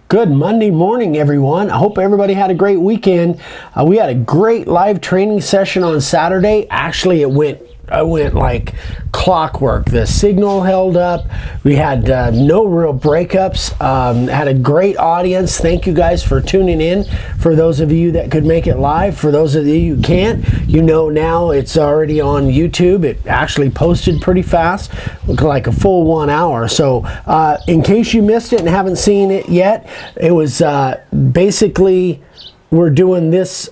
Good Monday morning, everyone. I hope everybody had a great weekend. We had a great live training session on Saturday. Actually, it went like clockwork. The signal held up. We had no real breakups. Had a great audience. Thank you guys for tuning in. For those of you that could make it live, for those of you who can't, you know now it's already on YouTube. It actually posted pretty fast, like a full 1 hour. So in case you missed it and haven't seen it yet, it was basically we're doing this.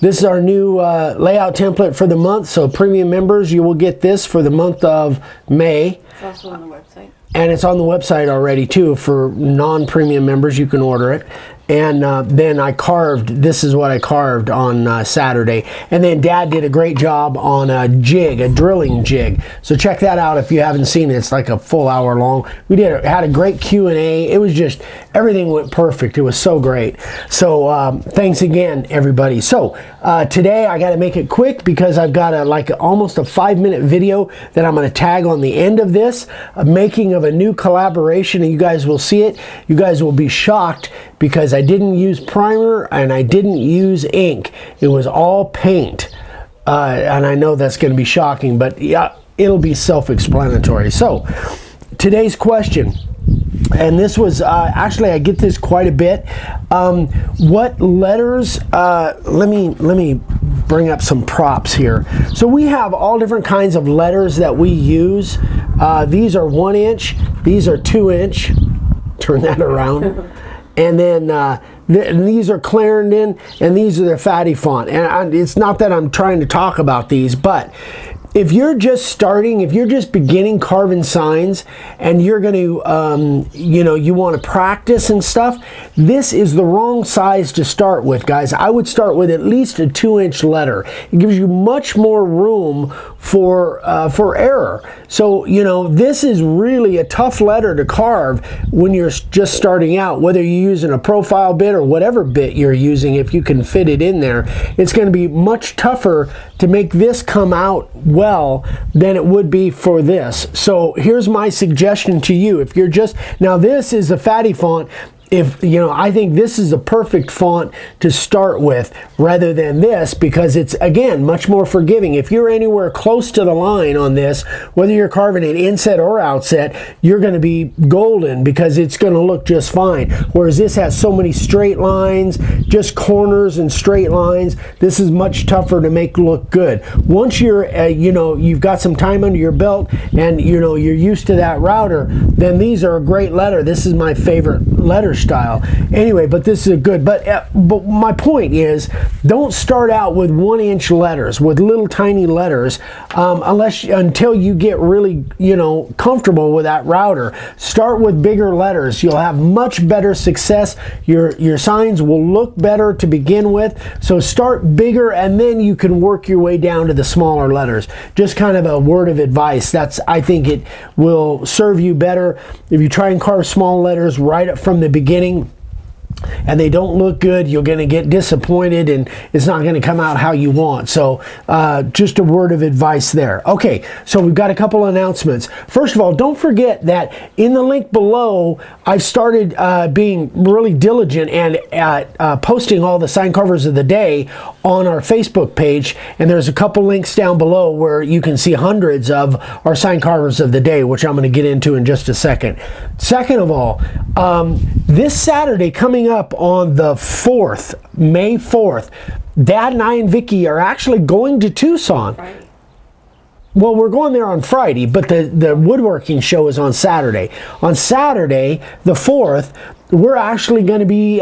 This is our new layout template for the month. So premium members, you will get this for the month of May. It's also on the website. And it's on the website already too. For non-premium members, you can order it. And then I carved, this is what I carved on Saturday. And then Dad did a great job on a jig, a drilling jig. So check that out if you haven't seen it. It's like a full hour long. We had a great Q&A. It was just, everything went perfect. It was so great. So thanks again, everybody. So today I got to make it quick because I've got almost a 5-minute video that I'm going to tag on the end of this, a making of a new collaboration, and you guys will see it. You guys will be shocked because I didn't use primer and I didn't use ink. It was all paint. And I know that's going to be shocking, but yeah, it'll be self-explanatory. So today's question, and this was actually I get this quite a bit. What letters? Let me bring up some props here. So we have all different kinds of letters that we use. These are 1 inch. These are 2 inch. Turn that around. And then these are Clarendon, and these are the fatty font. And it's not that I'm trying to talk about these, but if you're just starting, if you're just beginning carving signs and you're going to, you want to practice and stuff, this is the wrong size to start with, guys. I would start with at least a 2-inch letter. It gives you much more room for error. So, this is really a tough letter to carve when you're just starting out, whether you're using a profile bit or whatever bit you're using. If you can fit it in there, it's going to be much tougher to make this come out well than it would be for this. So here's my suggestion to you. If you're just, now this is a fatty font. If I think this is a perfect font to start with rather than this, because it's, again, much more forgiving. If you're anywhere close to the line on this, whether you're carving it inset or outset, you're going to be golden because it's going to look just fine. Whereas this has so many straight lines, just corners and straight lines. This is much tougher to make look good. Once you're, you've got some time under your belt and you're used to that router, then these are a great letter. This is my favorite letter style. Anyway, but this is a good, but my point is, don't start out with 1-inch letters, with little tiny letters, until you get really, comfortable with that router. Start with bigger letters. You'll have much better success. Your signs will look better to begin with. So start bigger and then you can work your way down to the smaller letters. Just kind of a word of advice. I think it will serve you better if you try and carve small letters right up from the beginning and they don't look good. You're going to get disappointed and it's not going to come out how you want. So just a word of advice there. Okay, so we've got a couple announcements. First of all, don't forget that in the link below, I've started being really diligent and posting all the sign carvers of the day on our Facebook page, and there's a couple links down below where you can see hundreds of our sign carvers of the day, which I'm going to get into in just a second. Second of all, this Saturday coming up on the 4th, May 4th, Dad and I and Vicky are actually going to Tucson. Friday. Well, we're going there on Friday, but the woodworking show is on Saturday. On Saturday, the 4th, we're actually going to be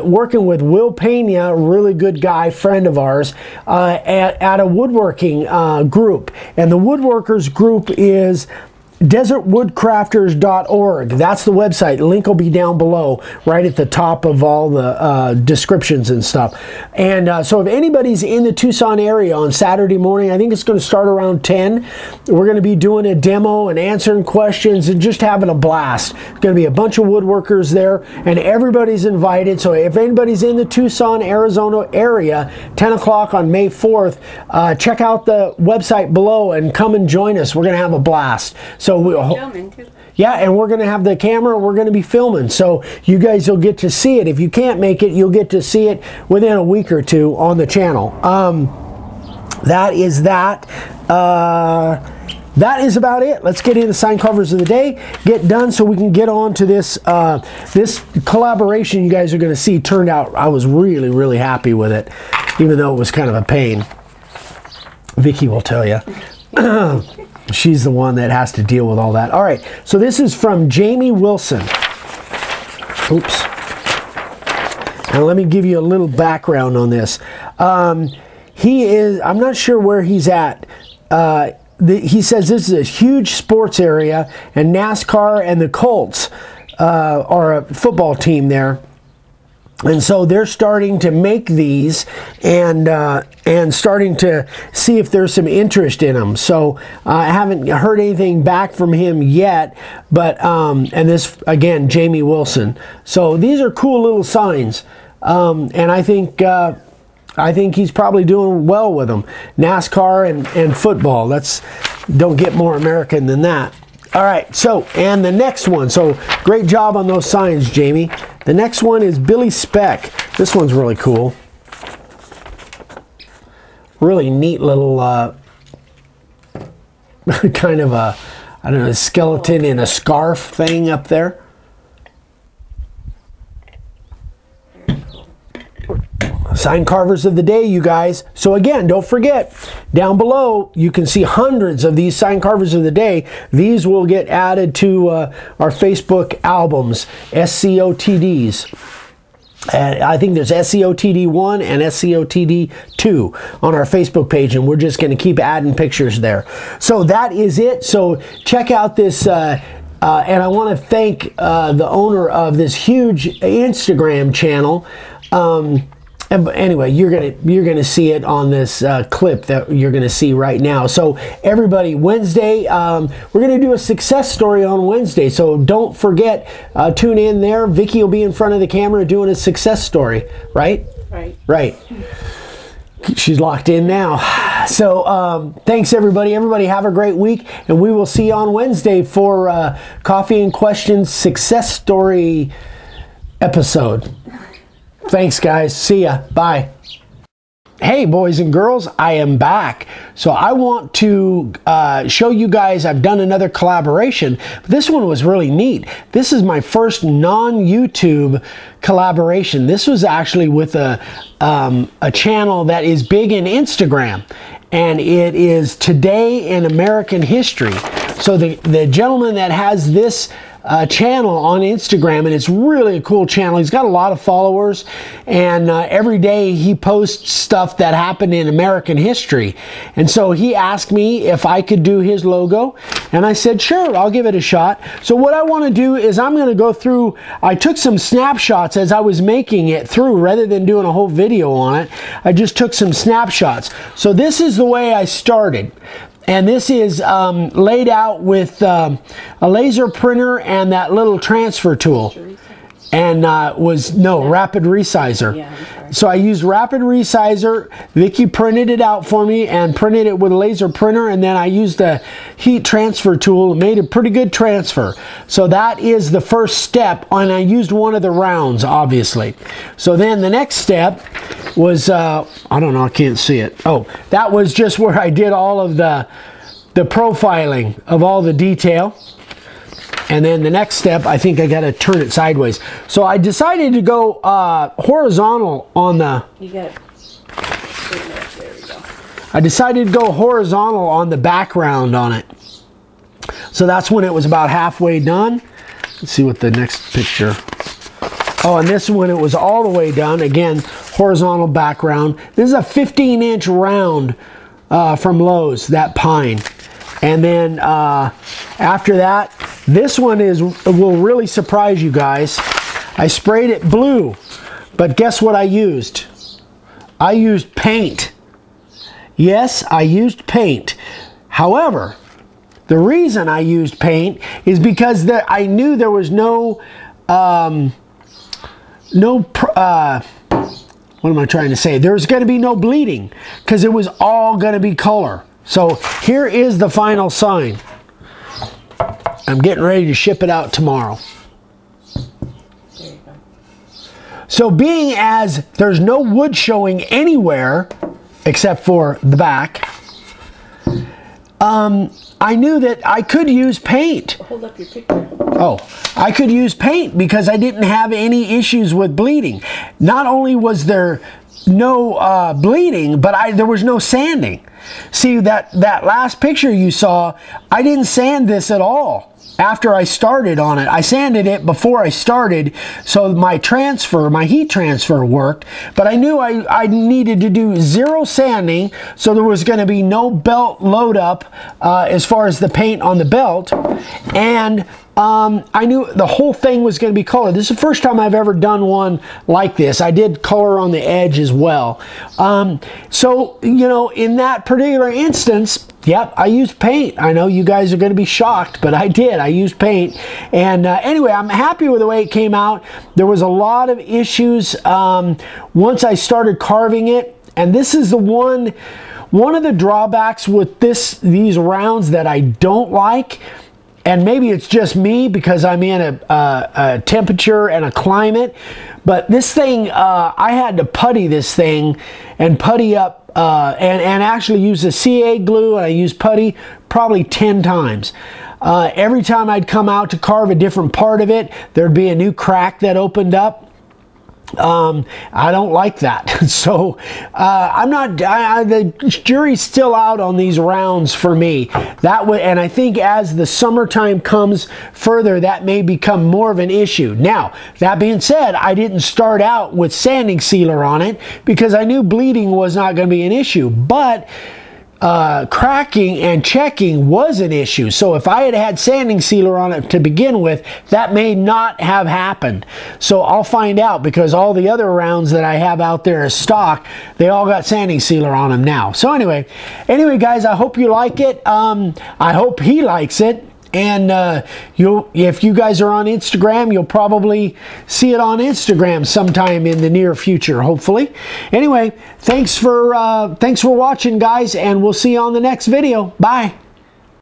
working with Will Pena, a really good guy, friend of ours, at a woodworking group. And the woodworkers group is desertwoodcrafters.org. That's the website. The link will be down below, right at the top of all the descriptions and stuff. And so if anybody's in the Tucson area on Saturday morning, I think it's going to start around 10. We're going to be doing a demo and answering questions and just having a blast. There's going to be a bunch of woodworkers there, and everybody's invited. So if anybody's in the Tucson, Arizona area, 10 o'clock on May 4th, check out the website below and come and join us. We're going to have a blast. So filming too. Yeah, and we're going to have the camera. We're going to be filming, so you guys will get to see it. If you can't make it, you'll get to see it within a week or two on the channel. That is that. That is about it. Let's get into the sign covers of the day, get done so we can get on to this this collaboration you guys are going to see. Turned out I was really, really happy with it, even though it was kind of a pain. Vicky will tell you. She's the one that has to deal with all that. All right, so this is from Jamie Wilson. Oops. And let me give you a little background on this. He is, I'm not sure where he's at. He says this is a huge sports area, and NASCAR and the Colts are a football team there. And so they're starting to make these and starting to see if there's some interest in them. So I haven't heard anything back from him yet, but and this again, Jamie Wilson. So these are cool little signs, and I think he's probably doing well with them. NASCAR and football. Don't get more American than that. All right, so, and the next one. So, great job on those signs, Jamie. The next one is Billy Speck. This one's really cool. Really neat little, kind of a, I don't know, a skeleton in a scarf thing up there. Sign carvers of the day, you guys. So again, don't forget, down below you can see hundreds of these sign carvers of the day. These will get added to our Facebook albums, SCOTDs. And I think there's SCOTD 1 and SCOTD 2 on our Facebook page, and we're just going to keep adding pictures there. So that is it. So check out this, and I want to thank the owner of this huge Instagram channel. Anyway, you're gonna see it on this clip that you're gonna see right now. So everybody, Wednesday, we're gonna do a success story on Wednesday. So don't forget, tune in there. Vicky will be in front of the camera doing a success story, right? Right. Right. She's locked in now. So thanks everybody. Everybody have a great week, and we will see you on Wednesday for Coffee and Questions success story episode. Thanks, guys. See ya. Bye. Hey, boys and girls, I am back. So I want to show you guys, I've done another collaboration. This one was really neat. This is my first non-YouTube collaboration. This was actually with a channel that is big in Instagram, and it is Today in American History. So the gentleman that has this channel on Instagram, and it's really a cool channel. He's got a lot of followers, and every day he posts stuff that happened in American history. And so he asked me if I could do his logo, and I said sure, I'll give it a shot. So what I want to do is I'm going to go through, I took some snapshots as I was making it through rather than doing a whole video on it. I just took some snapshots. So this is the way I started. And this is laid out with a laser printer and that little transfer tool. And rapid resizer. Yeah, so I used rapid resizer. Vicky printed it out for me and printed it with a laser printer, and then I used the heat transfer tool and made a pretty good transfer. So that is the first step, and I used one of the rounds, obviously. So then the next step was, I don't know, I can't see it. Oh, that was just where I did all of the profiling of all the detail. And then the next step, I think I got to turn it sideways. So I decided to go horizontal on the... You got it. There we go. I decided to go horizontal on the background on it. So that's when it was about halfway done. Let's see what the next picture... Oh, and this one, it was all the way done. Again, horizontal background. This is a 15-inch round from Lowe's, that pine. And then after that, this one will really surprise you guys. I sprayed it blue, but guess what I used? I used paint. Yes, I used paint. However, the reason I used paint is because I knew there was what am I trying to say? There's going to be no bleeding because it was all going to be color. So here is the final sign. I'm getting ready to ship it out tomorrow. There you go. So being as there's no wood showing anywhere except for the back, I knew that I could use paint. Hold up your picture. Oh, I could use paint because I didn't have any issues with bleeding. Not only was there no bleeding, but there was no sanding. See, that last picture you saw, I didn't sand this at all after I started on it. I sanded it before I started, so my heat transfer worked, but I knew I needed to do 0 sanding, so there was going to be no belt load up as far as the paint on the belt, and I knew the whole thing was going to be colored. This is the first time I've ever done one like this. I did color on the edge as well. So, you know, in that particular instance, yep, I used paint. I know you guys are going to be shocked, but I did. I used paint. And anyway, I'm happy with the way it came out. There was a lot of issues once I started carving it. And this is the one of the drawbacks with these rounds that I don't like. And maybe it's just me because I'm in a temperature and a climate. But this thing, I had to putty this thing and putty up and actually use the CA glue, and I used putty probably 10 times. Every time I'd come out to carve a different part of it, there'd be a new crack that opened up. I don't like that. So the jury's still out on these rounds for me. And I think as the summertime comes further, that may become more of an issue. Now, that being said, I didn't start out with sanding sealer on it because I knew bleeding was not going to be an issue, but cracking and checking was an issue. So if I had had sanding sealer on it to begin with, that may not have happened. So I'll find out, because all the other rounds that I have out there as stock, they all got sanding sealer on them now. So anyway guys, I hope you like it. I hope he likes it. And if you guys are on Instagram, you'll probably see it on Instagram sometime in the near future, hopefully. Anyway, thanks for watching, guys, and we'll see you on the next video. Bye.